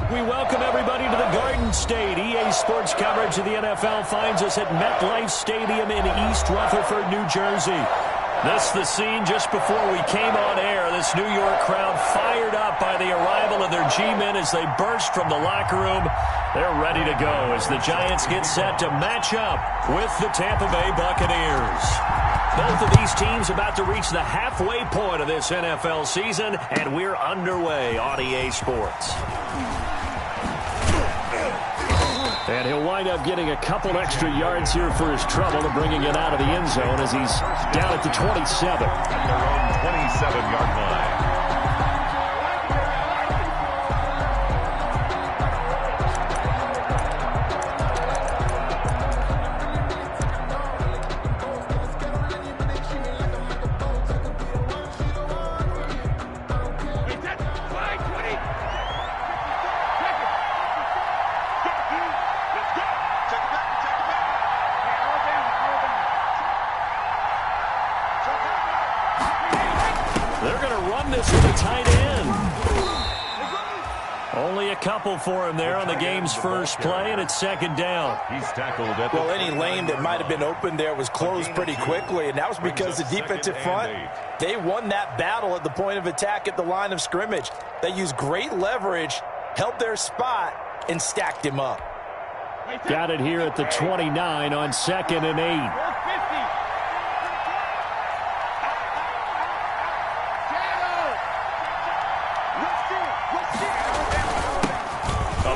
We welcome everybody to the Garden State. EA Sports coverage of the NFL finds us at MetLife Stadium in East Rutherford, New Jersey. This the scene just before we came on air. This New York crowd fired up by the arrival of their G-men as they burst from the locker room. They're ready to go as the Giants get set to match up with the Tampa Bay Buccaneers. Both of these teams about to reach the halfway point of this NFL season, and we're underway on EA Sports. And he'll wind up getting a couple extra yards here for his trouble and bringing it out of the end zone as he's down at the 27. At their own 27-yard line. Couple for him there on the game's first play, and it's second down. He's tackled at well, any lane that might have been open there was closed pretty quickly, and that was because the defensive front, they won that battle at the point of attack at the line of scrimmage. They used great leverage, held their spot, and stacked him up. Got it here at the 29 on 2nd and 8.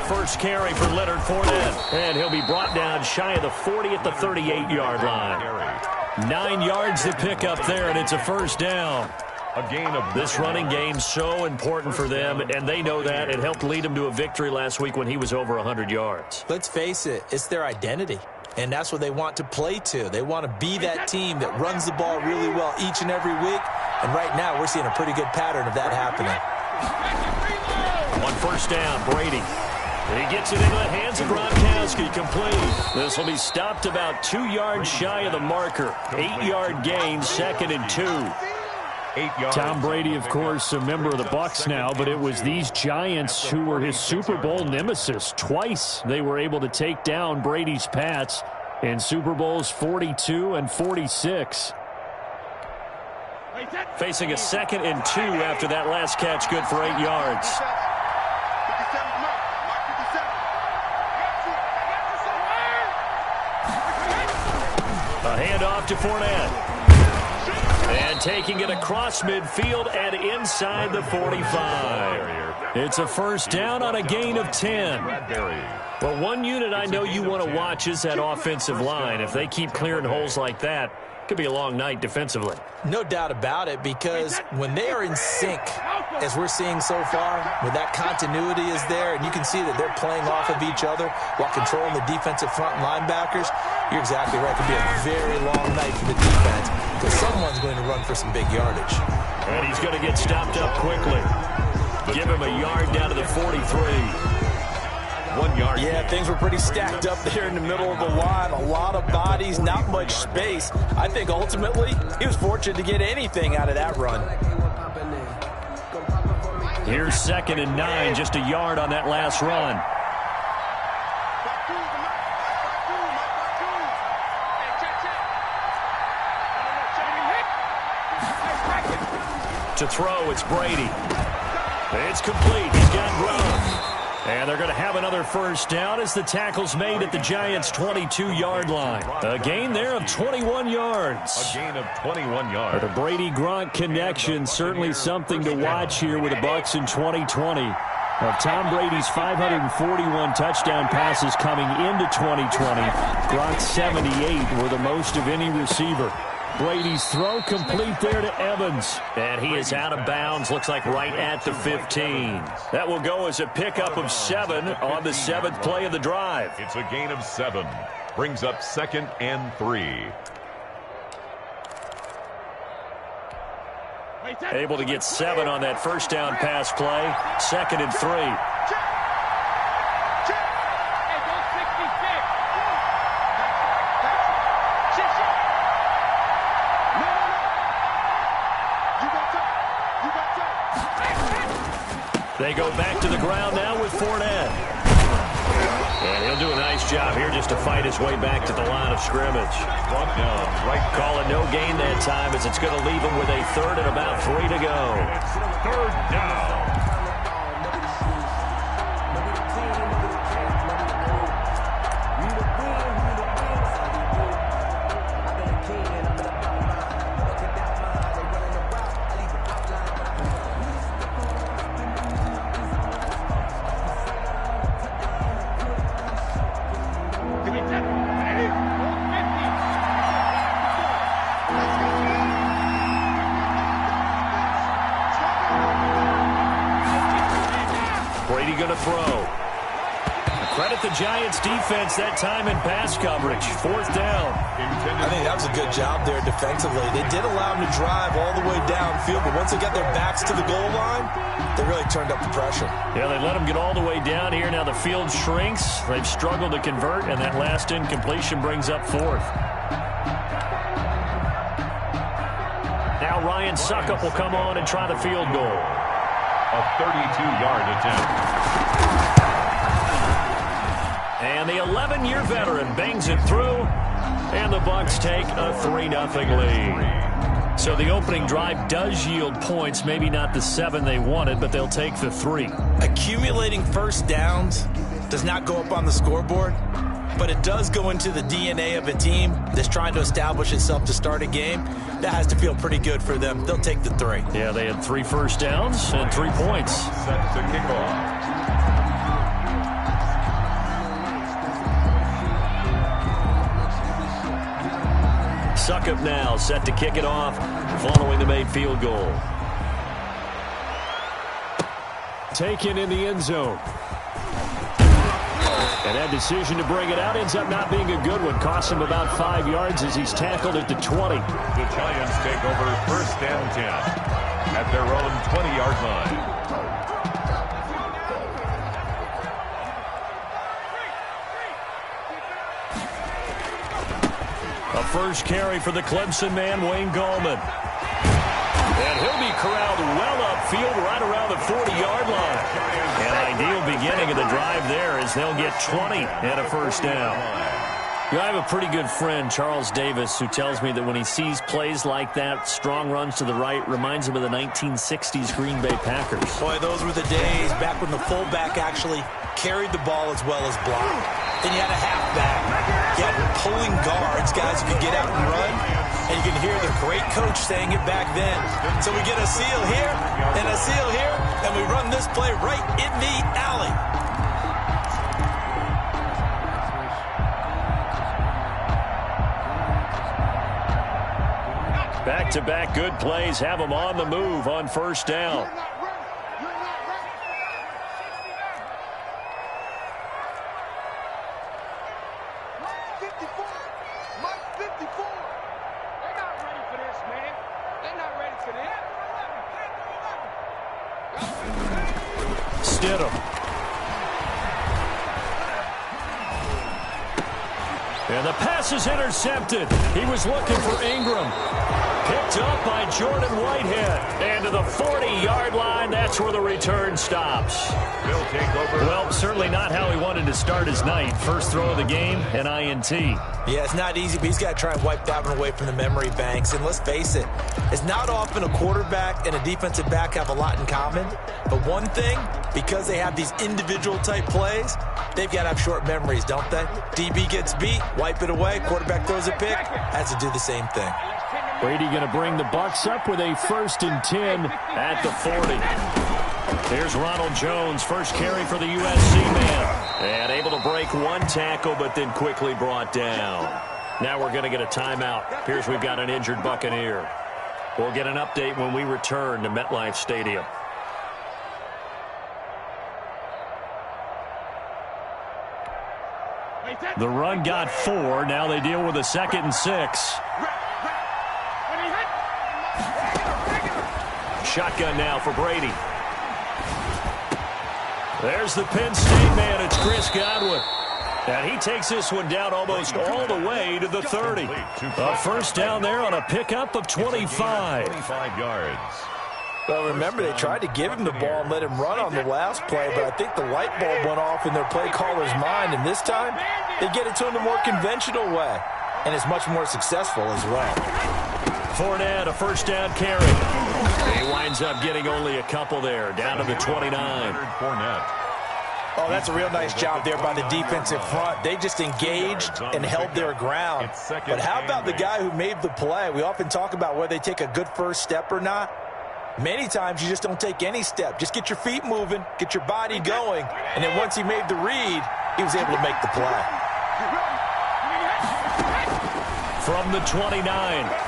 First carry for Leonard Fournette, and he'll be brought down shy of the 40 at the 38-yard line. 9 yards to pick up there, and it's a first down. A gain of this running game so important for them, and they know that. It helped lead them to a victory last week when he was over 100 yards. Let's face it, it's their identity, and that's what they want to play to. They want to be that team that runs the ball really well each and every week, and right now we're seeing a pretty good pattern of that happening. On first down, Brady. He gets it into the hands of Gronkowski, complete. This will be stopped about 2 yards shy of the marker. 8-yard gain, 2nd and 2. 8 yards. Tom Brady, of course, a member of the Bucs now, but it was these Giants who were his Super Bowl nemesis. Twice they were able to take down Brady's Pats in Super Bowls 42 and 46. Facing a 2nd and 2 after that last catch, good for 8 yards. A handoff to Fournette. And taking it across midfield and inside the 45. It's a first down on a gain of 10. Well, one unit I know you want to watch is that offensive line. If they keep clearing holes like that, it could be a long night defensively. No doubt about it, because when they are in sync, as we're seeing so far, when that continuity is there, and you can see that they're playing off of each other while controlling the defensive front linebackers, you're exactly right. It could be a very long night for the defense because someone's going to run for some big yardage. And he's going to get stopped up quickly. Give him a yard down to the 43. 1 yard. Yeah, things were pretty stacked up there in the middle of the line. A lot of bodies, not much space. I think ultimately he was fortunate to get anything out of that run. Here's 2nd and 9, just a yard on that last run. To throw, it's Brady. It's complete. He's got Gronk. And they're going to have another first down as the tackle's made at the Giants' 22-yard line. A gain there of 21 yards. A gain of 21 yards. The Brady-Gronk connection, certainly something to watch here with the Bucs in 2020. Of Tom Brady's 541 touchdown passes coming into 2020, Gronk's 78 were the most of any receiver. Brady's throw complete there to Evans. And he is out of bounds, looks like right at the 15. That will go as a pickup of 7 on the 7th play of the drive. It's a gain of 7. Brings up 2nd and 3. Able to get 7 on that first down pass play. 2nd and 3. They go back to the ground now with Fournette. And he'll do a nice job here just to fight his way back to the line of scrimmage. Brought down right. Calling no gain that time as it's going to leave him with a third and about 3 to go. Third down. Brady going to throw. Credit the Giants defense that time in pass coverage. Fourth down. I think that was a good job there defensively. They did allow them to drive all the way downfield, but once they got their backs to the goal line, they really turned up the pressure. Yeah, they let them get all the way down here. Now the field shrinks. They've struggled to convert, and that last incompletion brings up fourth. Now Ryan Suckup will come on and try the field goal. A 32-yard attempt. And the 11-year veteran bangs it through, and the Bucs take a 3-0 lead. So the opening drive does yield points, maybe not the 7 they wanted, but they'll take the 3. Accumulating first downs does not go up on the scoreboard, but it does go into the DNA of a team that's trying to establish itself to start a game. That has to feel pretty good for them. They'll take the 3. Yeah, they had 3 first downs and 3 points. Set to kick off. Suckup now set to kick it off following the made field goal. Taken in the end zone. And that decision to bring it out ends up not being a good one. Costs him about 5 yards as he's tackled at the 20. The Giants take over first and 10 at their own 20-yard line. A first carry for the Clemson man, Wayne Gallman. And he'll be corralled well upfield right around the 40-yard line. An ideal beginning of the drive there as they'll get 20 and a first down. You know, I have a pretty good friend, Charles Davis, who tells me that when he sees plays like that, strong runs to the right, reminds him of the 1960s Green Bay Packers. Boy, those were the days back when the fullback actually carried the ball as well as blocked. Then you had a halfback. You had pulling guards, guys who could get out and run. And you can hear the great coach saying it back then. So we get a seal here and a seal here, and we run this play right in the alley. Back-to-back good plays have them on the move on first down. And the pass is intercepted. He was looking for Ingram. Picked up by Jordan Whitehead. And to the 40-yard line, that's where the return stops. They'll take over. Well, certainly not how he wanted to start his night. First throw of the game, an INT. Yeah, it's not easy, but he's got to try and wipe that one away from the memory banks. And let's face it, it's not often a quarterback and a defensive back have a lot in common. But one thing, because they have these individual type plays, they've got to have short memories, don't they? DB gets beat, wipe it away, quarterback throws a pick, has to do the same thing. Brady going to bring the Bucs up with a 1st and 10 at the 40. Here's Ronald Jones, first carry for the USC man. And able to break one tackle, but then quickly brought down. Now we're going to get a timeout. Appears we've got an injured Buccaneer. We'll get an update when we return to MetLife Stadium. The run got 4. Now they deal with a 2nd and 6. Shotgun now for Brady. There's the Penn State man. It's Chris Godwin. And he takes this one down almost all the way to the 30. A first down there on a pickup of 25. 25 yards. Well, remember, they tried to give him the ball and let him run on the last play, but I think the light bulb went off in their play caller's mind, and this time they get it to him the more conventional way, and it's much more successful as well. Fournette, a first down carry. He winds up getting only a couple there, down to the 29. Oh, that's a real nice job there by the defensive front. They just engaged and held their ground. But how about the guy who made the play? We often talk about whether they take a good first step or not. Many times you just don't take any step. Just get your feet moving, get your body going, and then once he made the read, he was able to make the play. From the 29,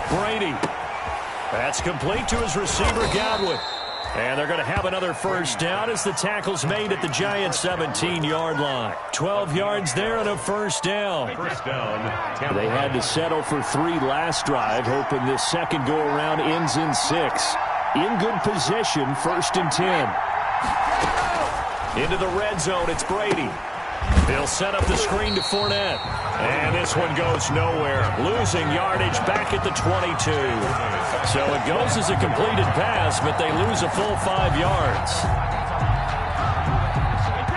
Brady. That's complete to his receiver, Godwin. And they're going to have another first down as the tackle's made at the Giants' 17-yard line. 12 yards there and a first down. They had to settle for 3 last drive, hoping this second go-around ends in 6. In good position, 1st and 10. Into the red zone, it's Brady. He'll set up the screen to Fournette. And this one goes nowhere. Losing yardage back at the 22. So it goes as a completed pass, but they lose a full 5 yards.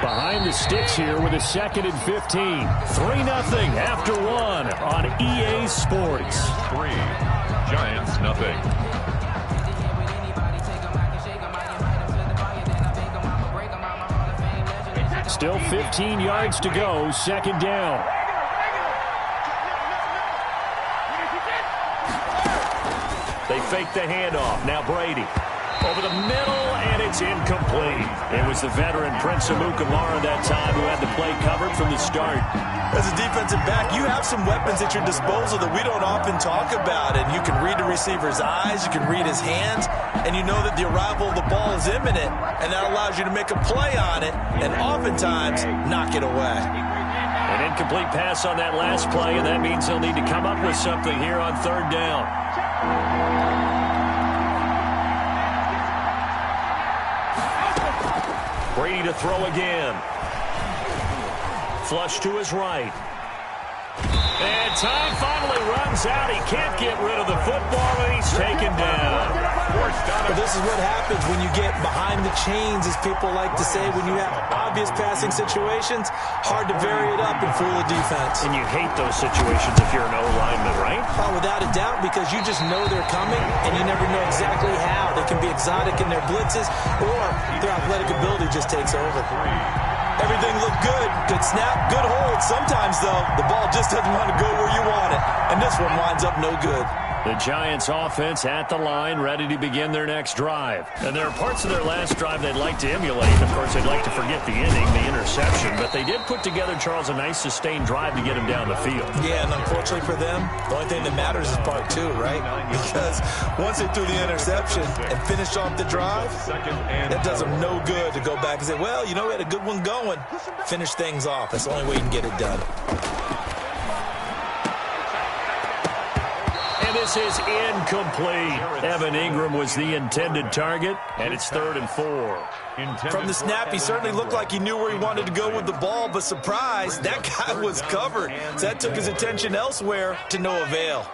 Behind the sticks here with a 2nd and 15. 3-0 after 1 on EA Sports. 3, Giants nothing. Still 15 yards to go, 2nd down. They fake the handoff. Now Brady. Over the middle, and it's incomplete. It was the veteran Prince Amukamara that time who had the play covered from the start. As a defensive back, you have some weapons at your disposal that we don't often talk about. And you can read the receiver's eyes, you can read his hands, and you know that the arrival of the ball is imminent, and that allows you to make a play on it and oftentimes knock it away. An incomplete pass on that last play, and that means they'll need to come up with something here on 3rd down. Brady to throw again. Flush to his right. And time finally runs out. He can't get rid of the football, and he's taken down. Well, this is what happens when you get behind the chains, as people like to say. When you have obvious passing situations, hard to vary it up and fool the defense. And you hate those situations if you're an O-lineman, right? Oh, without a doubt, because you just know they're coming, and you never know exactly how. They can be exotic in their blitzes, or their athletic ability just takes over. Everything looked good. Good snap, good hold. Sometimes, though, the ball just doesn't want to go where you want it. And this one winds up no good. The Giants offense at the line, ready to begin their next drive. And there are parts of their last drive they'd like to emulate. Of course, they'd like to forget the inning, the interception. But they did put together, Charles, a nice sustained drive to get him down the field. Yeah, and unfortunately for them, the only thing that matters is part 2, right? Because once they threw the interception and finished off the drive, that does them no good to go back and say, well, you know, we had a good one going. Finish things off. That's the only way you can get it done. This is incomplete. Evan Ingram was the intended target, and it's 3rd and 4. From the snap, he certainly looked like he knew where he wanted to go with the ball, but surprise, that guy was covered. So that took his attention elsewhere to no avail.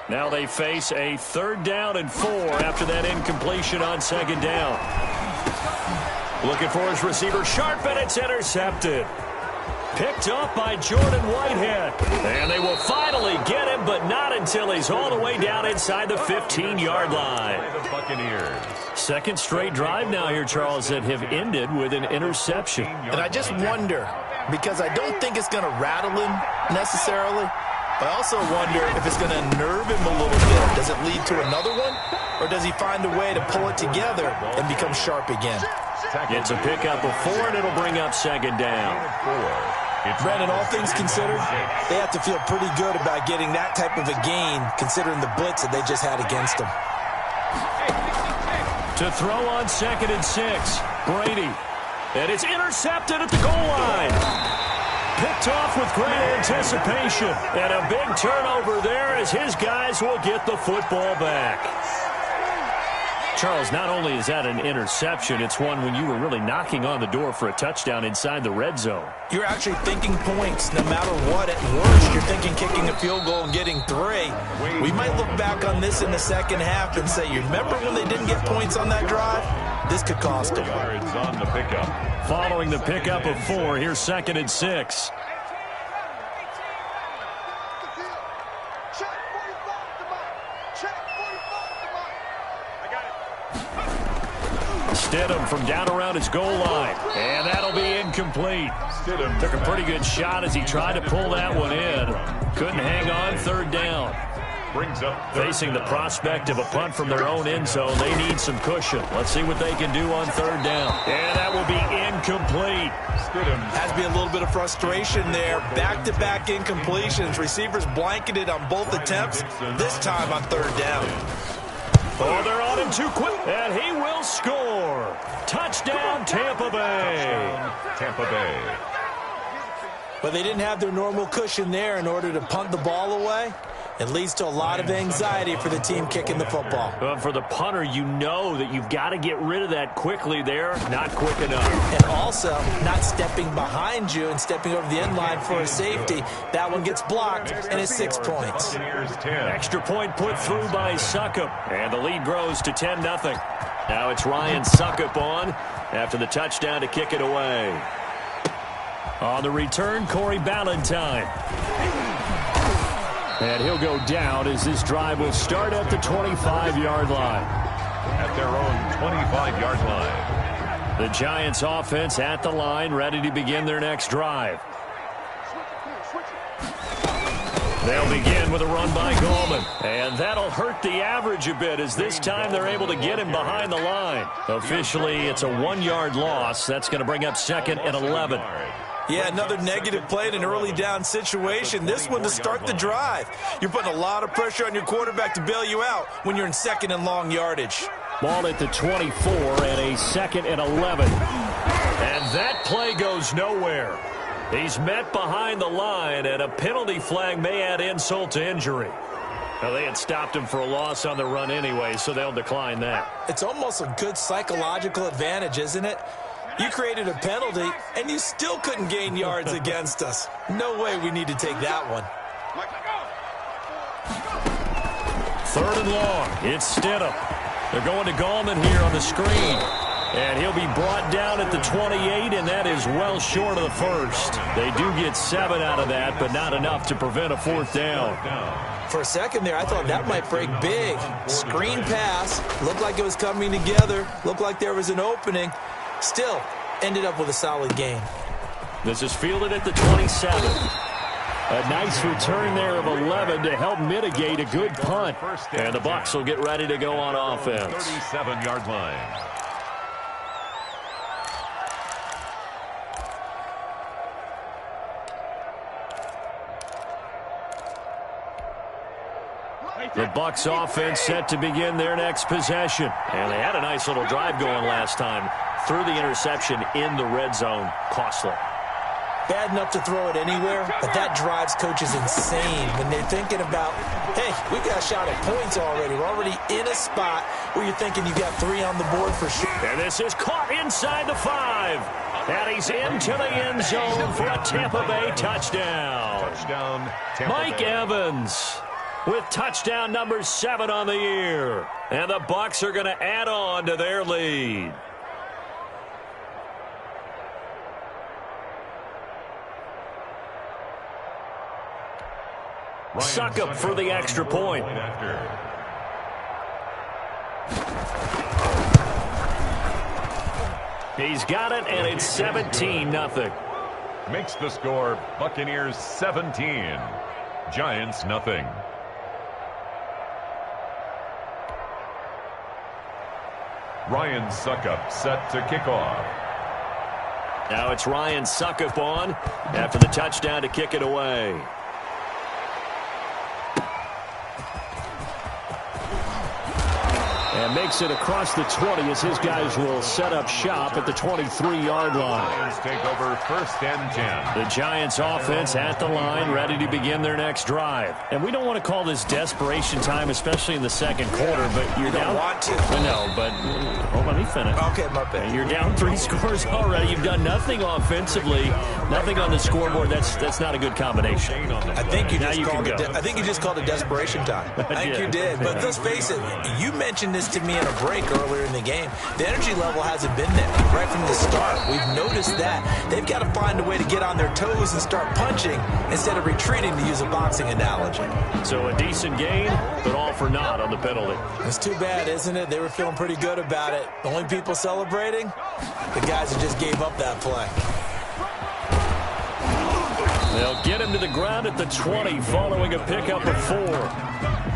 Now they face a 3rd down and 4 after that incompletion on 2nd down. Looking for his receiver, Sharp, and it's intercepted. Picked up by Jordan Whitehead. And they will finally get him, but not until he's all the way down inside the 15-yard line. The Buccaneers. 2nd straight drive now here, Charles, that have ended with an interception. And I just wonder, because I don't think it's going to rattle him necessarily, I also wonder if it's going to nerve him a little bit. Does it lead to another one? Or does he find a way to pull it together and become sharp again? It's a pickup of 4, and it'll bring up 2nd down. Brandon, all things considered, they have to feel pretty good about getting that type of a gain, considering the blitz that they just had against them. To throw on 2nd and 6, Brady. And it's intercepted at the goal line. Picked off with great anticipation. And a big turnover there as his guys will get the football back. Charles, not only is that an interception, it's one when you were really knocking on the door for a touchdown inside the red zone. You're actually thinking points no matter what. At worst, you're thinking kicking a field goal and getting 3. We might look back on this in the second half and say, you remember when they didn't get points on that drive? This could cost them. Yards on the pickup. Following the pickup of 4, here's 2nd and 6. Stidham from down around his goal line. And that'll be incomplete. Stidham took a pretty good shot as he tried to pull that one in. Couldn't hang on, 3rd down. Brings up Facing the prospect of a punt from their own end zone, they need some cushion. Let's see what they can do on 3rd down. And that will be incomplete. Stidham. Has to be a little bit of frustration there. Back-to-back incompletions. Receivers blanketed on both attempts, this time on 3rd down. Oh, they're on him too quick. And he will score. Touchdown, Tampa Bay. Tampa Bay. But they didn't have their normal cushion there in order to punt the ball away. It leads to a lot of anxiety for the team kicking the football. Well, for the punter, you know that you've got to get rid of that quickly there. Not quick enough. And also, not stepping behind you and stepping over the end line for a safety. That one gets blocked, and it's 6 points. Extra point put through by Suckup. And the lead grows to 10-0. Now it's Ryan Suckup on after the touchdown to kick it away. On the return, Corey Ballantyne. And he'll go down as this drive will start at the 25-yard line. At their own 25-yard line. The Giants offense at the line, ready to begin their next drive. They'll begin with a run by Gallman. And that'll hurt the average a bit as this time they're able to get him behind the line. Officially, it's a 1-yard loss. That's going to bring up 2nd and 11. Yeah, another negative play in an early down situation. This one to start the drive. You're putting a lot of pressure on your quarterback to bail you out when you're in 2nd and long yardage. Ball at the 24 and a 2nd and 11. And that play goes nowhere. He's met behind the line, and a penalty flag may add insult to injury. Now, they had stopped him for a loss on the run anyway, so they'll decline that. It's almost a good psychological advantage, isn't it? You created a penalty, and you still couldn't gain yards against us. No way we need to take that one. 3rd and long. It's Stidham. They're going to Gallman here on the screen. And he'll be brought down at the 28, and that is well short of the first. They do get 7 out of that, but not enough to prevent a 4th down. For a second there, I thought that might break big. Screen pass. Looked like it was coming together. Looked like there was an opening. Still, ended up with a solid game. This is fielded at the 27. A nice return there of 11 to help mitigate a good punt. And the Bucs will get ready to go on offense. 37-yard line. The Bucs offense set to begin their next possession. And they had a nice little drive going last time. Threw the interception in the red zone. Costly. Bad enough to throw it anywhere, but that drives coaches insane when they're thinking about, hey, we got a shot at points already. We're already in a spot where you're thinking you got 3 on the board for sure. And this is caught inside the 5. And he's into the end zone for a Tampa Bay touchdown. Touchdown, Tampa Mike Bay. Evans with touchdown number 7 on the year. And the Bucs are going to add on to their lead. Suckup for the extra point. He's got it, and it's 17-0. Makes the score Buccaneers 17, Giants nothing. Ryan Suckup set to kick off. Now it's Ryan Suckup on after the touchdown to kick it away. And makes it across the 20 as his guys will set up shop at the 23-yard line. Lions take over 1st and 10. The Giants offense at the line, ready to begin their next drive. And we don't want to call this desperation time, especially in the second quarter, but you're down. Want to. No, but hold on, let me finish. Okay, my bad. You're down 3 scores already. You've done nothing offensively, nothing on the scoreboard. That's not a good combination. I think you just called it desperation time. I think you did. But let's face it, you mentioned this to me in a break earlier in the game. The energy level hasn't been there right from the start. We've noticed that. They've got to find a way to get on their toes and start punching instead of retreating, to use a boxing analogy. So a decent gain, but all for naught on the penalty. It's too bad, isn't it? They were feeling pretty good about it. The only people celebrating? The guys who just gave up that play. They'll get him to the ground at the 20 following a pickup of 4.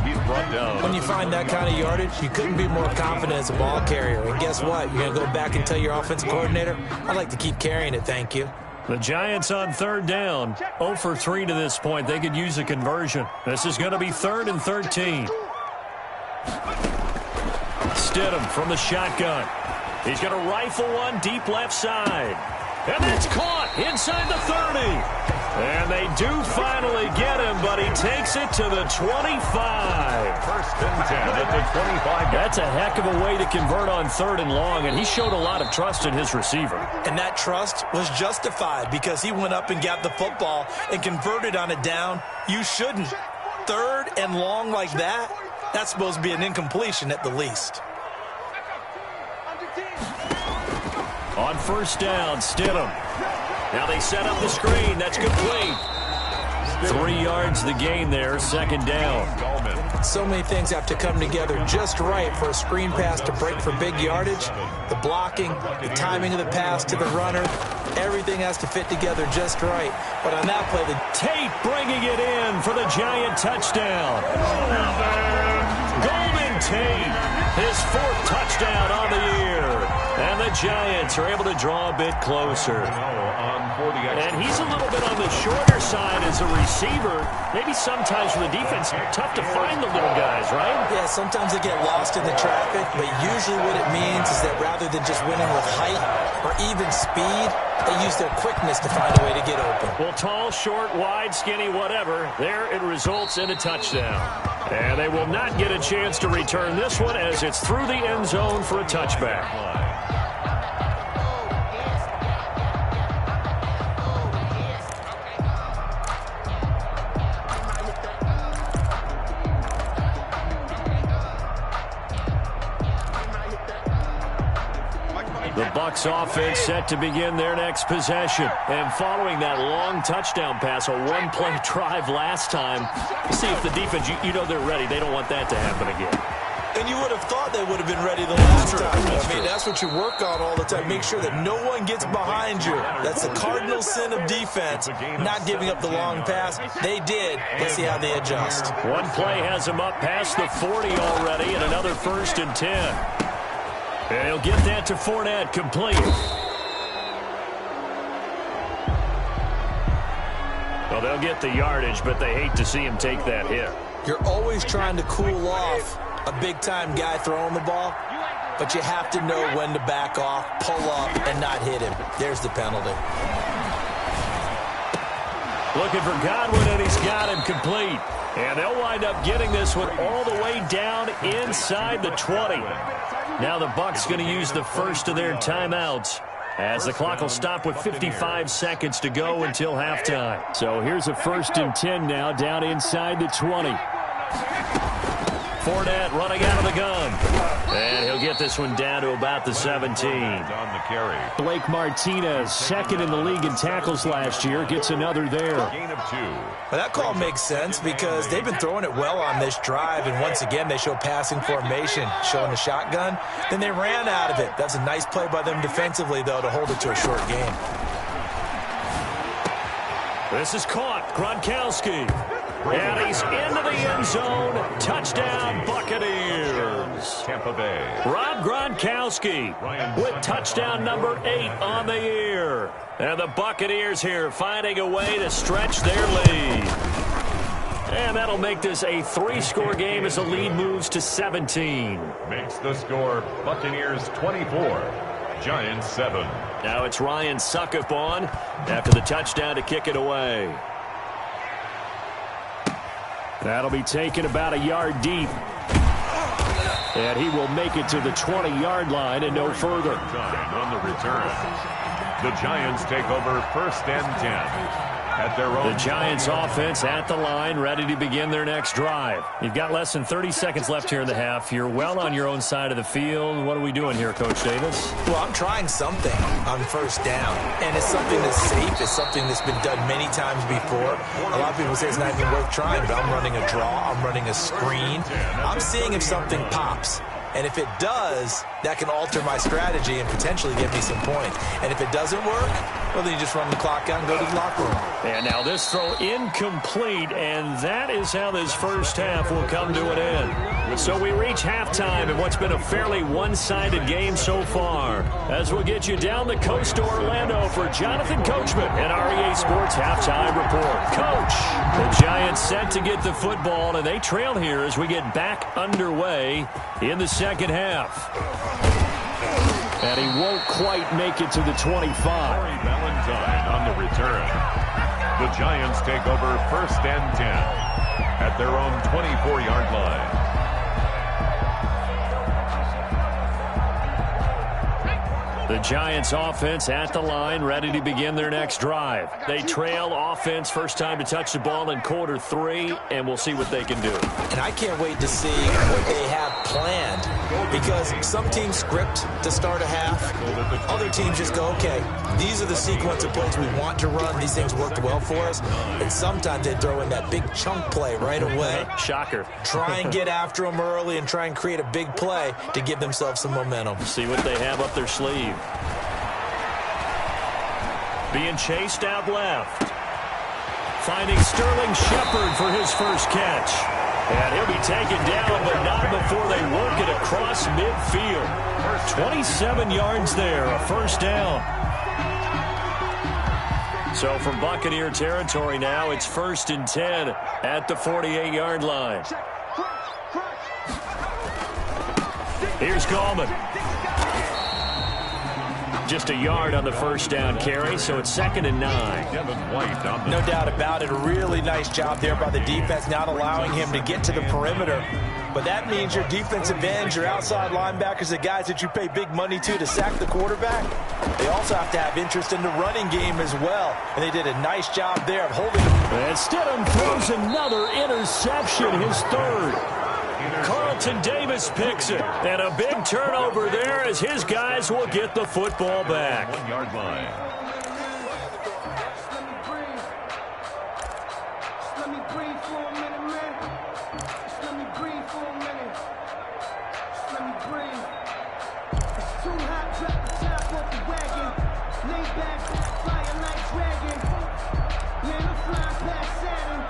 He's brought down. When you find that kind of yardage, you couldn't be more confident as a ball carrier. And guess what? You're going to go back and tell your offensive coordinator, I'd like to keep carrying it, thank you. The Giants on 3rd down. 0 for 3 to this point. They could use a conversion. This is going to be 3rd and 13. Stidham from the shotgun. He's going to rifle one deep left side. And that's caught inside the 30. And they do finally get him, but he takes it to the 25. 1st and 10 at the 25. That's a heck of a way to convert on 3rd and long, and he showed a lot of trust in his receiver. And that trust was justified because he went up and got the football and converted on a down. You shouldn't. 3rd and long like that, that's supposed to be an incompletion at the least. On 1st down, Stidham. Now they set up the screen. That's complete. 3 yards the gain there, 2nd down. So many things have to come together just right for a screen pass to break for big yardage. The blocking, the timing of the pass to the runner, everything has to fit together just right. But on that play, the Tate bringing it in for the Giant touchdown. Golden Tate, his 4th touchdown on the year. And the Giants are able to draw a bit closer. And he's a little bit on the shorter side as a receiver. Maybe sometimes for the defense, tough to find the little guys, right? Yeah, sometimes they get lost in the traffic, but usually what it means is that rather than just winning with height or even speed, they use their quickness to find a way to get open. Well, tall, short, wide, skinny, whatever, there it results in a touchdown. And they will not get a chance to return this one as it's through the end zone for a touchback. The Bucs offense set to begin their next possession. And following that long touchdown pass, a one-play drive last time, see if the defense, you know they're ready. They don't want that to happen again. And you would have thought they would have been ready the last time. I mean, that's what you work on all the time. Make sure that no one gets behind you. That's the cardinal sin of defense, not giving up the long pass. They did. Let's see how they adjust. One play has them up past the 40 already, and another 1st and 10. And he'll get that to Fournette, complete. Well, they'll get the yardage, but they hate to see him take that hit. You're always trying to cool off a big-time guy throwing the ball, but you have to know when to back off, pull up, and not hit him. There's the penalty. Looking for Godwin, and he's got him complete. And they'll wind up getting this one all the way down inside the 20. Now the Bucs going to use the first of their timeouts as the clock will stop with 55 seconds to go until halftime. So here's a 1st and 10 now down inside the 20. Fournette running out of the gun. And he'll get this one down to about the 17. On the carry. Blake Martinez, 2nd in the league in tackles last year, gets another there. Gain of 2. Well, that call makes sense because they've been throwing it well on this drive, and once again they show passing formation, showing the shotgun. Then they ran out of it. That's a nice play by them defensively, though, to hold it to a short game. This is caught. Gronkowski. And he's into the end zone. Touchdown, Buccaneers. Tampa Bay. Rob Gronkowski with touchdown number 8 on the year. And the Buccaneers here finding a way to stretch their lead. And that'll make this a 3-score game as the lead moves to 17. Makes the score Buccaneers 24, Giants 7. Now it's Ryan Suckup on after the touchdown to kick it away. That'll be taken about a yard deep. And he will make it to the 20-yard line and no further. Time on the return. The Giants take over 1st and 10. At their own. The Giants offense at the line, ready to begin their next drive. You've got less than 30 seconds left here in the half. You're well on your own side of the field. What are we doing here, Coach Davis? Well, I'm trying something on 1st down, and it's something that's safe. It's something that's been done many times before. A lot of people say it's not even worth trying, but I'm running a draw. I'm running a screen. I'm seeing if something pops. And if it does, that can alter my strategy and potentially get me some points. And if it doesn't work, well, then you just run the clock out and go to the locker room. And now this throw incomplete, and that is how this first half will come to an end. So we reach halftime in what's been a fairly one-sided game so far. As we'll get you down the coast to Orlando for Jonathan Coachman and REA Sports Halftime Report. Coach, the Giants set to get the football, and they trail here as we get back underway in the second half. And he won't quite make it to the 25. Valentine on the return. The Giants take over 1st and 10 at their own 24-yard line. The Giants offense at the line, ready to begin their next drive. They trail offense, first time to touch the ball in quarter 3, and we'll see what they can do. And I can't wait to see what they have planned, because some teams script to start a half. Other teams just go, okay, these are the sequence of plays we want to run. These things worked well for us. And sometimes they throw in that big chunk play right away. Shocker. Try and get after them early and try and create a big play to give themselves some momentum. See what they have up their sleeve. Being chased out left. Finding Sterling Shepard for his first catch. And he'll be taken down, but not before they work it across midfield. 27 yards there, a first down. So from Buccaneer territory now, it's 1st and 10 at the 48-yard line. Here's Gallman. Just a yard on the first down carry, so it's 2nd and 9. No doubt about it. A really nice job there by the defense, not allowing him to get to the perimeter. But that means your defensive ends, your outside linebackers, the guys that you pay big money to sack the quarterback, they also have to have interest in the running game as well. And they did a nice job there of holding him. And Stidham throws another interception, his 3rd. Carlton Davis picks it, and a big turnover there as his guys will get the football back. 1-yard line. Let me breathe for a minute, man. Let me breathe for a minute. Let me breathe. It's too hot, drop the top off the wagon. Lay back, flying like dragon. Man, I'm flying past Saturn.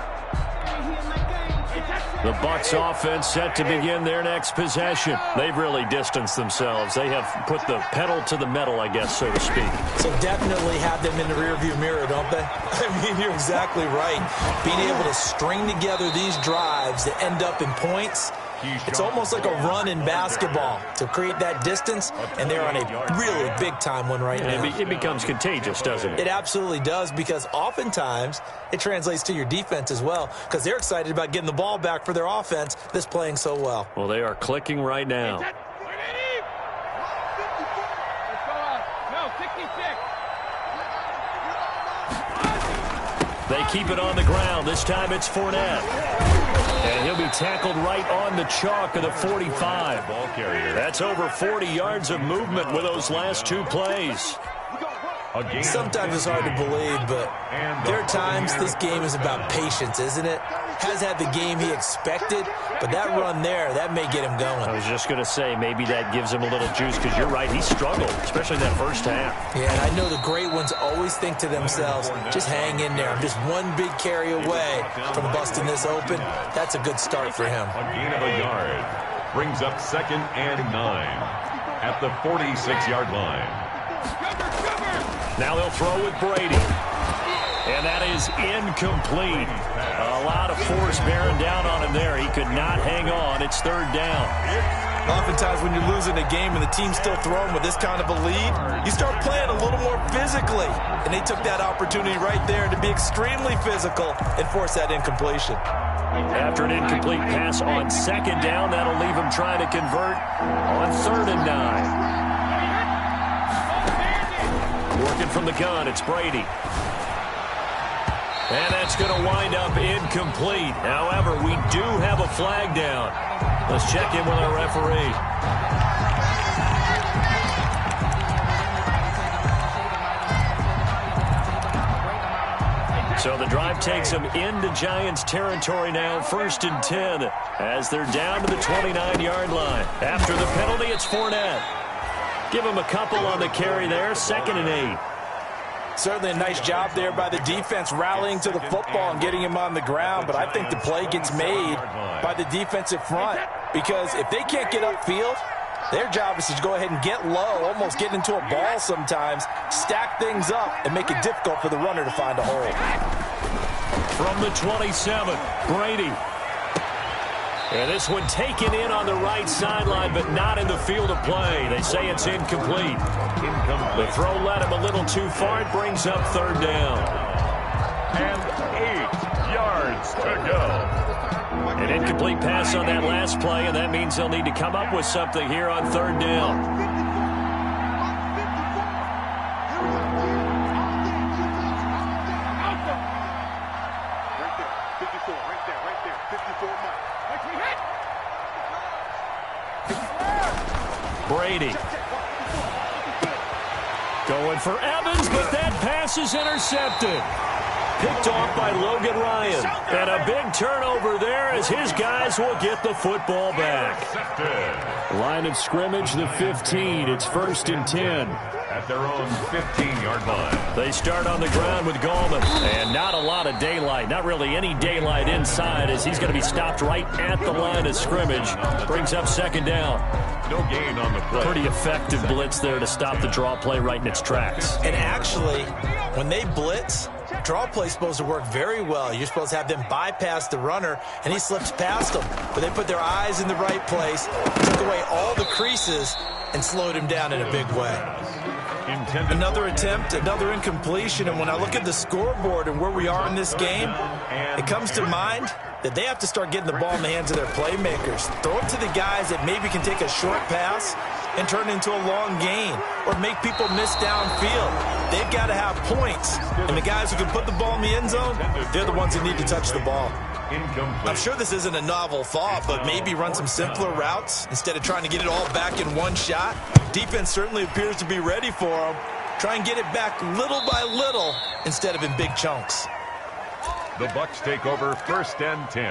Ain't here like I ain't got The Bucs offense set to begin their next possession. They've really distanced themselves. They have put the pedal to the metal, I guess, so to speak. So definitely have them in the rearview mirror, don't they? I mean, you're exactly right. Being able to string together these drives that end up in points, it's almost like a run in basketball to create that distance, and they're on a really big-time one right now. It becomes contagious, doesn't it? It absolutely does, because oftentimes it translates to your defense as well, because they're excited about getting the ball back for their offense that's playing so well. Well, they are clicking right now. They keep it on the ground. This time it's Fournette. And he'll be tackled right on the chalk of the 45. Ball carrier. That's over 40 yards of movement with those last 2 plays. Sometimes it's hard to believe, but there are times this game is about patience, isn't it? Has had the game he expected, but that run there, that may get him going. I was just going to say, maybe that gives him a little juice, because you're right, he struggled, especially in that first half. Yeah, and I know the great ones always think to themselves, just hang in there. I'm just one big carry away from busting this open. That's a good start for him. A gain of a yard brings up 2nd and 9 at the 46-yard line. Now they'll throw with Brady. And that is incomplete. A lot of force bearing down on him there. He could not hang on. It's third down. Oftentimes when you're losing a game and the team's still throwing with this kind of a lead, you start playing a little more physically. And they took that opportunity right there to be extremely physical and force that incompletion. After an incomplete pass on second down, that'll leave him trying to convert on 3rd and 9. Working from the gun, it's Brady. And that's going to wind up incomplete. However, we do have a flag down. Let's check in with our referee. So the drive takes them into Giants territory now, 1st and 10, as they're down to the 29-yard line. After the penalty, it's Fournette. Give him a couple on the carry there, 2nd and 8. Certainly a nice job there by the defense rallying to the football and getting him on the ground, but I think the play gets made by the defensive front because if they can't get upfield, their job is to go ahead and get low, almost get into a ball sometimes, stack things up, and make it difficult for the runner to find a hole. From the 27, Brady. And this one taken in on the right sideline, but not in the field of play. They say it's incomplete. The throw led him a little too far. It brings up 3rd down. And 8 yards to go. An incomplete pass on that last play, and that means they'll need to come up with something here on 3rd down. Brady. Going for Evans, but that pass is intercepted. Picked off by Logan Ryan. And a big turnover there as his guys will get the football back. Line of scrimmage, the 15. It's 1st and 10. At their own 15-yard line. They start on the ground with Gallman. And not a lot of daylight. Not really any daylight inside as he's going to be stopped right at the line of scrimmage. Brings up 2nd down. No gain on the play. Pretty effective blitz there to stop the draw play right in its tracks. And actually, when they blitz, draw play's supposed to work very well. You're supposed to have them bypass the runner, and he slips past them. But they put their eyes in the right place, took away all the creases, and slowed him down in a big way. Another attempt, another incompletion, and when I look at the scoreboard and where we are in this game, it comes to mind that they have to start getting the ball in the hands of their playmakers. Throw it to the guys that maybe can take a short pass and turn it into a long gain or make people miss downfield. They've got to have points, and the guys who can put the ball in the end zone, they're the ones that need to touch the ball. I'm sure this isn't a novel thought, but maybe run some simpler routes instead of trying to get it all back in one shot. Defense certainly appears to be ready for them. Try and get it back little by little instead of in big chunks. The Bucs take over 1st and 10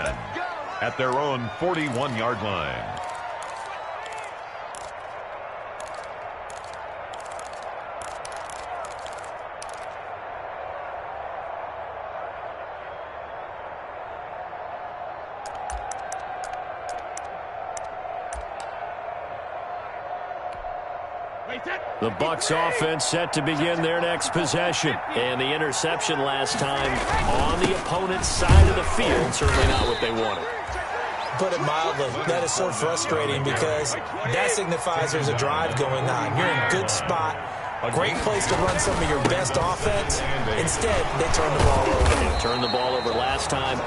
at their own 41-yard line. The Bucs offense set to begin their next possession. And the interception last time on the opponent's side of the field. Certainly not what they wanted. Put it mildly, that is so frustrating because that signifies there's a drive going on. You're in good spot. Great place to run some of your best offense. Instead, they turn the ball over. They turned the ball over last time.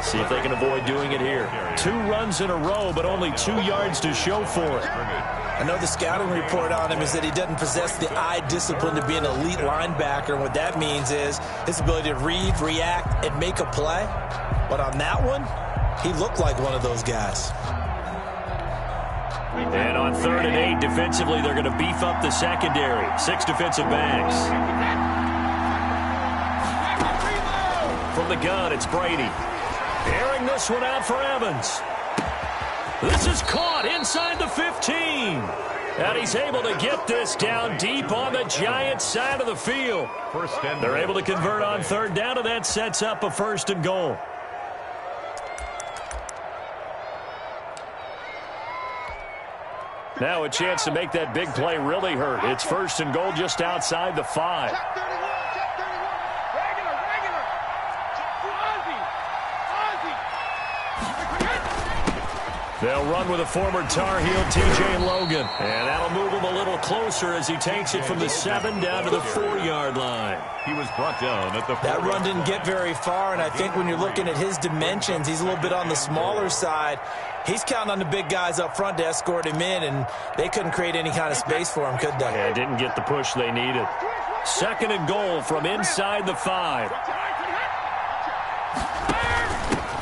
See if they can avoid doing it here. 2 runs in a row, but only 2 yards to show for it. I know the scouting report on him is that he doesn't possess the eye discipline to be an elite linebacker. And what that means is his ability to read, react, and make a play. But on that one, he looked like one of those guys. And on 3rd and 8, defensively, they're going to beef up the secondary. 6 defensive backs. From the gun, it's Brady. Airing this one out for Evans. This is caught inside the 15. And he's able to get this down deep on the Giants' side of the field. They're able to convert on 3rd down, and that sets up a 1st and goal. Now a chance to make that big play really hurt. It's 1st and goal just outside the 5. They'll run with a former Tar Heel, T.J. Logan. And that'll move him a little closer as he takes it from the 7 down to the 4-yard line. He was brought down at the 4. That run didn't get very far, and I think when you're looking at his dimensions, he's a little bit on the smaller side. He's counting on the big guys up front to escort him in, and they couldn't create any kind of space for him, could they? Yeah, didn't get the push they needed. 2nd and goal from inside the 5.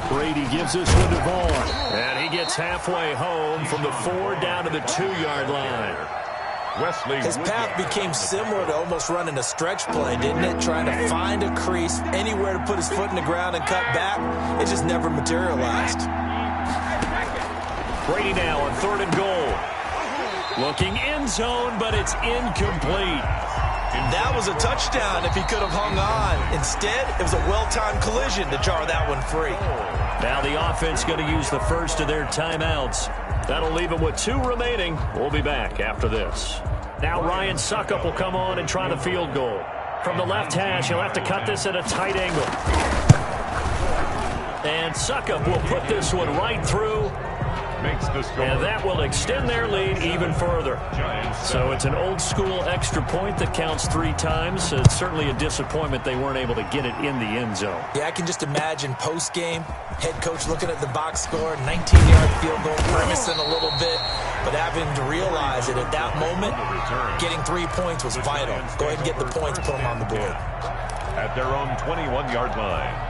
Brady gives this one to Vaughn. And he gets halfway home from the 4 down to the 2-yard line. His path became similar to almost running a stretch play, didn't it? Trying to find a crease, anywhere to put his foot in the ground and cut back. It just never materialized. Brady now on 3rd and goal. Looking end zone, but it's incomplete. That was a touchdown if he could have hung on. Instead, it was a well-timed collision to jar that one free. Now the offense going to use the first of their timeouts. That'll leave them with 2 remaining. We'll be back after this. Now Ryan Suckup will come on and try the field goal. From the left hash, he'll have to cut this at a tight angle. And Suckup will put this one right through. And that will extend their lead even further. So it's an old-school extra point that counts 3 times. It's certainly a disappointment they weren't able to get it in the end zone. Yeah, I can just imagine post-game, head coach looking at the box score, 19-yard field goal, grimacing a little bit, but having to realize that at that moment, getting 3 points was vital. Go ahead and get the points, put them on the board. At their own 21-yard line.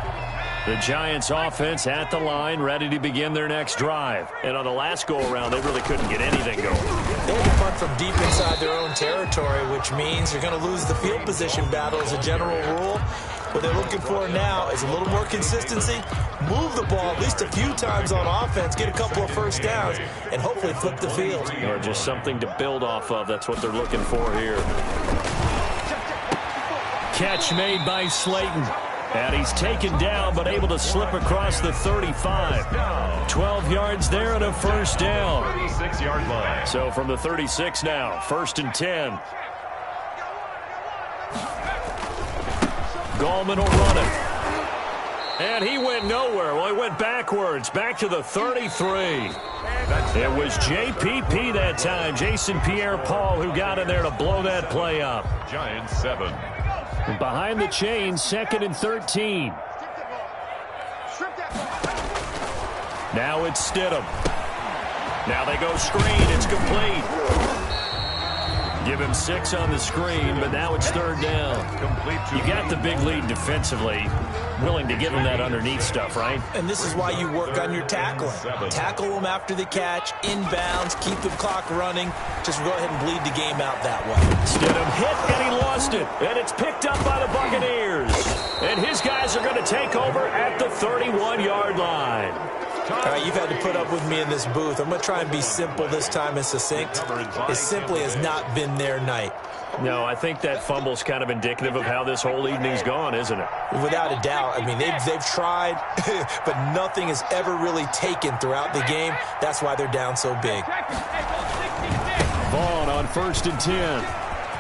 The Giants offense at the line, ready to begin their next drive. And on the last go-around, they really couldn't get anything going. They had to punt from deep inside their own territory, which means you're going to lose the field position battle as a general rule. What they're looking for now is a little more consistency, move the ball at least a few times on offense, get a couple of first downs, and hopefully flip the field. Or just something to build off of. That's what they're looking for here. Catch made by Slayton. And he's taken down, but able to slip across the 35. 12 yards there and a first down. 36-yard line. So from the 36 now, 1st and 10. Gallman will run it. And he went nowhere. Well, he went backwards, back to the 33. It was JPP that time, Jason Pierre-Paul, who got in there to blow that play up. Giants 7. Behind the chains, 2nd and 13. Now it's Stidham. Now they go screen. It's complete. Give him 6 on the screen, but now it's 3rd down. You got the big lead defensively. Willing to give him that underneath stuff, right? And this is why you work on your tackling. Tackle them after the catch, inbounds, keep the clock running. Just go ahead and bleed the game out that way. Stidham hit, and he lost it. And it's picked up by the Buccaneers. And his guys are going to take over at the 31-yard line. All right, you've had to put up with me in this booth. I'm going to try and be simple this time and succinct. It simply has not been their night. No, I think that fumble's kind of indicative of how this whole evening's gone, isn't it? Without a doubt. I mean, they've tried, but nothing has ever really taken throughout the game. That's why they're down so big. Vaughn on 1st and 10.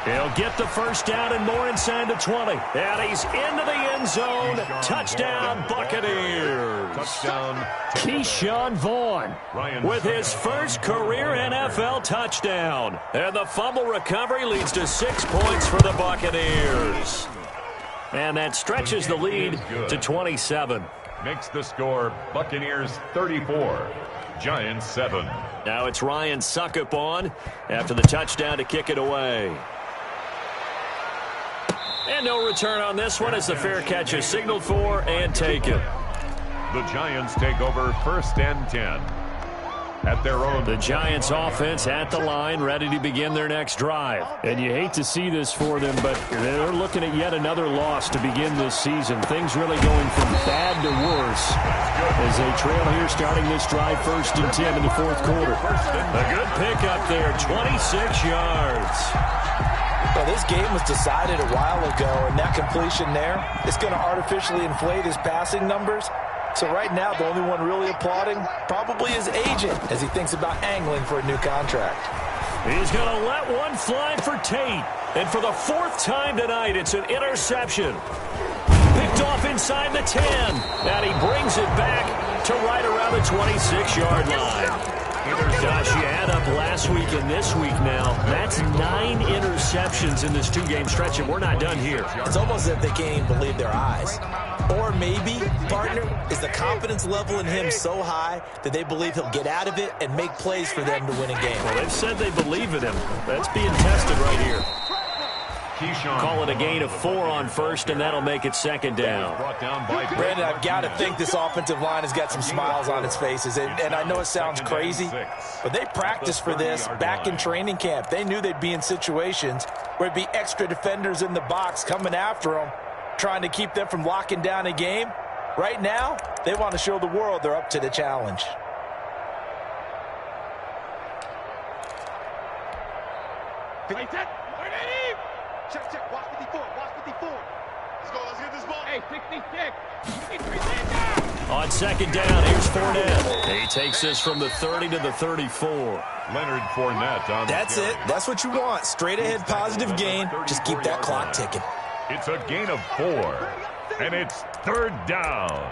He'll get the first down and more inside the 20. And he's into the end zone. Touchdown, Buccaneers. Touchdown. Keyshawn Vaughn with his first career NFL touchdown. And the fumble recovery leads to 6 points for the Buccaneers. And that stretches the lead to 27. Makes the score Buccaneers 34, Giants 7. Now it's Ryan Suckup on after the touchdown to kick it away. And no return on this one as the fair catch is signaled for and taken. The Giants take over 1st and 10. At their own. The Giants offense at the line, ready to begin their next drive. And you hate to see this for them, but they're looking at yet another loss to begin this season. Things really going from bad to worse as they trail here starting this drive 1st and 10 in the 4th quarter. A good pickup there, 26 yards. Well, this game was decided a while ago, and that completion there is going to artificially inflate his passing numbers. So right now, the only one really applauding probably his agent as he thinks about angling for a new contract. He's going to let one fly for Tate. And for the 4th time tonight, it's an interception. Picked off inside the 10. And he brings it back to right around the 26-yard line. Josh, you add up last week and this week now. That's 9 interceptions in this 2-game stretch, and we're not done here. It's almost as if they can't even believe their eyes. Or maybe, partner, is the confidence level in him so high that they believe he'll get out of it and make plays for them to win a game. Well, they've said they believe in him. That's being tested right here. Call it a gain of 4 on first, and that'll make it second down. Brandon, I've got to think this offensive line has got some smiles on its faces. And I know it sounds crazy, but they practiced for this back in training camp. They knew they'd be in situations where it'd be extra defenders in the box coming after them, trying to keep them from locking down a game. Right now, they want to show the world they're up to the challenge. Check. Watch 54. Watch 54. Let's go. Let's get this ball. Hey, 66. On second down, here's Fournette. He takes this from the 30 to the 34. Leonard Fournette on That's it. That's what you want. Straight ahead positive gain. Just keep that clock ticking. It's a gain of 4, and it's third down.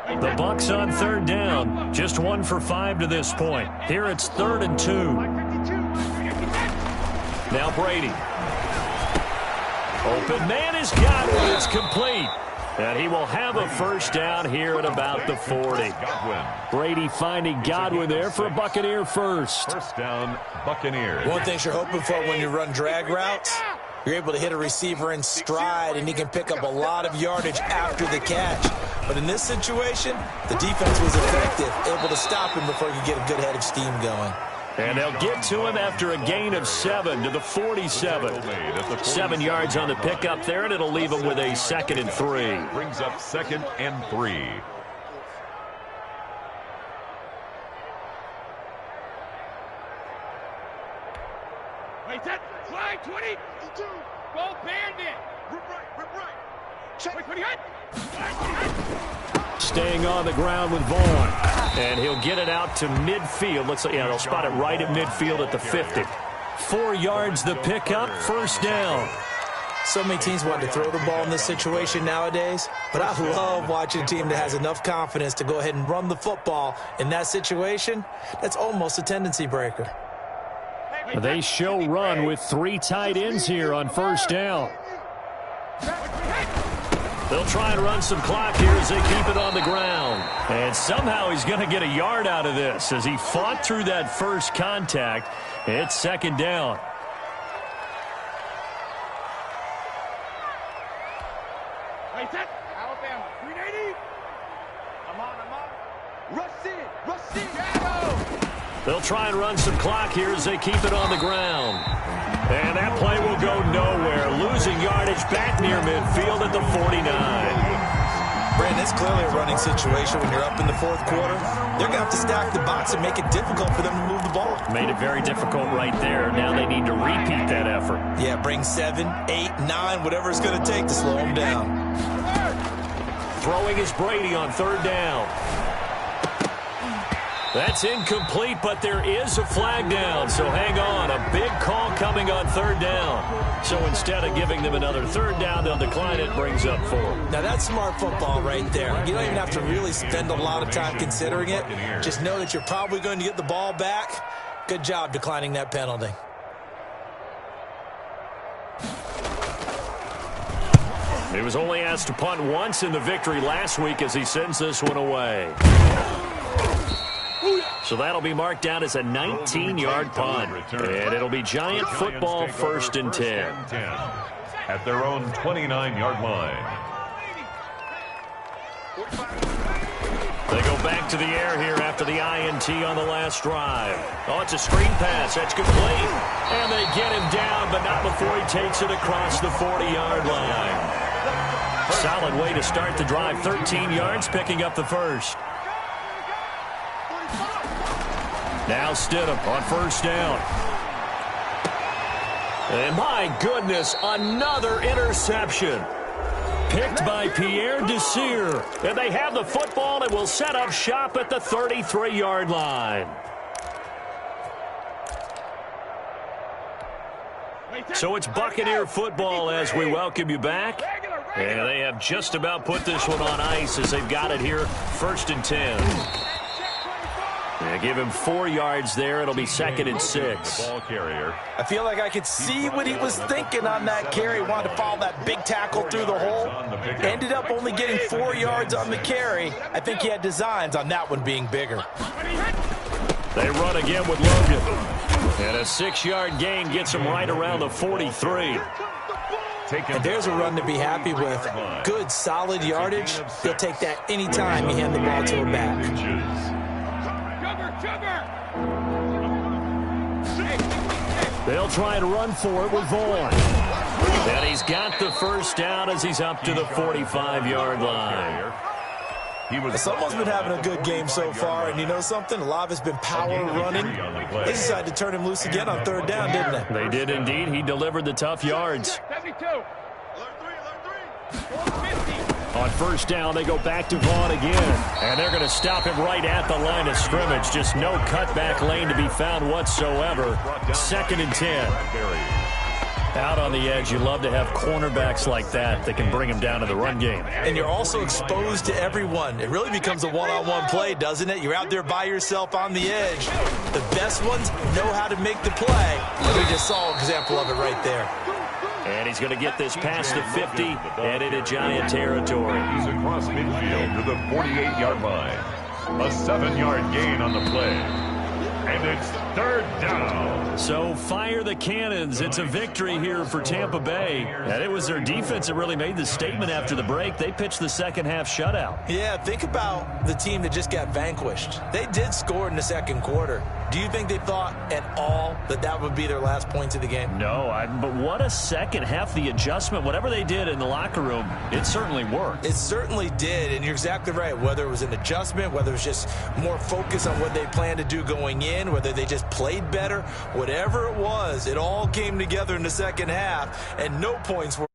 The Bucs on third down. Just 1 for 5 to this point. Here it's 3rd and 2. Now Brady. Open man is Godwin. It's complete. And he will have a first down here at about the 40. Brady finding Godwin there for a Buccaneer first. First down, Buccaneers. One thing you're hoping for when you run drag routes, you're able to hit a receiver in stride, and he can pick up a lot of yardage after the catch. But in this situation, the defense was effective, able to stop him before he could get a good head of steam going. And they'll get to him after a gain of 7 to the 47. 7 yards on the pickup there, and it'll leave him with a 2nd and 3. Brings up 2nd and 3. Wait, that flag 22. Go Bandit. Rip right. Check. Wait, 28. Staying on the ground with Vaughn. And he'll get it out to midfield. Looks like, they'll spot it right at midfield at the 50. 4 yards the pickup, first down. So many teams want to throw the ball in this situation nowadays, but I love watching a team that has enough confidence to go ahead and run the football in that situation. That's almost a tendency breaker. They show run with 3 tight ends here on first down. They'll try and run some clock here as they keep it on the ground. And somehow he's going to get a yard out of this as he fought through that first contact. It's second down. Wait, that Alabama 380. I'm on. Rush in. They'll try and run some clock here as they keep it on the ground. And that play will go nowhere. Losing yardage back near midfield at the 49. Brandon, it's clearly a running situation when you're up in the 4th quarter. They're going to have to stack the box and make it difficult for them to move the ball. Made it very difficult right there. Now they need to repeat that effort. Yeah, bring 7, 8, 9, whatever it's going to take to slow them down. Throwing is Brady on third down. That's incomplete, but there is a flag down, so hang on. A big call coming on third down. So instead of giving them another third down, they'll decline it, brings up 4. Now that's smart football right there. You don't even have to really spend a lot of time considering it. Just know that you're probably going to get the ball back. Good job declining that penalty. He was only asked to punt once in the victory last week as he sends this one away. So that'll be marked down as a 19-yard punt. And it'll be Giant football, 1st and 10. At their own 29-yard line. They go back to the air here after the INT on the last drive. Oh, it's a screen pass. That's complete. And they get him down, but not before he takes it across the 40-yard line. Solid way to start the drive. 13 yards, picking up the first. Now Stidham on first down. And my goodness, another interception. Picked by Pierre Desir. And they have the football and will set up shop at the 33-yard line. So it's Buccaneer football as we welcome you back. And they have just about put this one on ice as they've got it here, 1st and 10. Yeah, give him 4 yards there. It'll be 2nd and 6. Ball carrier. I feel like I could see what he was thinking on that carry. Wanted to follow that big tackle through the hole. Ended up only getting 4 yards on the carry. I think he had designs on that one being bigger. They run again with Logan. And a 6-yard gain gets him right around the 43. And there's a run to be happy with. Good, solid yardage. He'll take that anytime you hand the ball to him back. They'll try and run for it with Vaughn. And he's got the first down as he's up to the 45-yard line. Someone's been having a good game so far, and you know something? A lot of it's been power running. They decided to turn him loose again on 3rd down, didn't they? They did indeed. He delivered the tough yards. 72. On 1st down, they go back to Vaughn again. And they're going to stop him right at the line of scrimmage. Just no cutback lane to be found whatsoever. 2nd and 10. Out on the edge, you love to have cornerbacks like that can bring him down to the run game. And you're also exposed to everyone. It really becomes a one-on-one play, doesn't it? You're out there by yourself on the edge. The best ones know how to make the play. And we just saw an example of it right there. And he's going to get this past the 50 and into Giant territory. He's across midfield to the 48-yard line. A 7-yard gain on the play. And it's 3rd down. So fire the cannons. It's a victory here for Tampa Bay. And it was their defense that really made the statement after the break. They pitched the second-half shutout. Yeah, think about the team that just got vanquished. They did score in the 2nd quarter. Do you think they thought at all that that would be their last points of the game? No, but what a second half. The adjustment, whatever they did in the locker room, it certainly worked. It certainly did, and you're exactly right. Whether it was an adjustment, whether it was just more focus on what they planned to do going in, whether they just played better, whatever it was, it all came together in the second half, and no points were